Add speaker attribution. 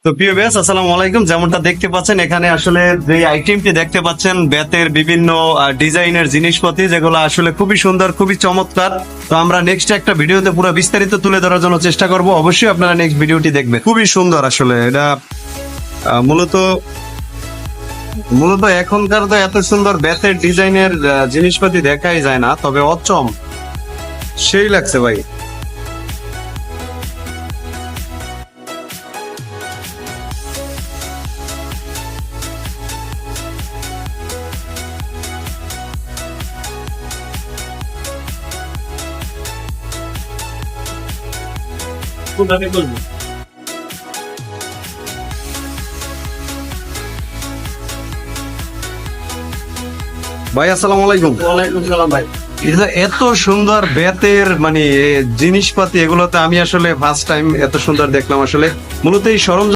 Speaker 1: তো প্রিয় ভিউয়ার্স, আসসালামু আলাইকুম। যেমনটা দেখতে পাচ্ছেন, এখানে আসলে যে আইটেমটি দেখতে পাচ্ছেন বেতের বিভিন্ন ডিজাইনের জিনিসপাতি, যেগুলো আসলে খুবই সুন্দর, খুবই চমৎকার। তো আমরা নেক্সট একটা ভিডিওতে পুরো বিস্তারিত তুলে ধরার জন্য চেষ্টা করব। অবশ্যই আপনারা নেক্সট ভিডিওটি দেখবেন। খুবই সুন্দর আসলে এটা। মূলত মূলত এখনকার তো এত সুন্দর বেতের ডিজাইনের জিনিসপাতি দেখাই যায় না, তবে অচম সেই লাগছে ভাই। ভাই আসসালামু আলাইকুম।
Speaker 2: ওয়ালাইকুম সালাম ভাই।
Speaker 1: এই যে এত সুন্দর বেতের জিনিসপাতি, এগুলোতে আমি আসলে ফার্স্ট টাইম এত সুন্দর দেখলাম আসলে। মূলত এই সরঞ্জাম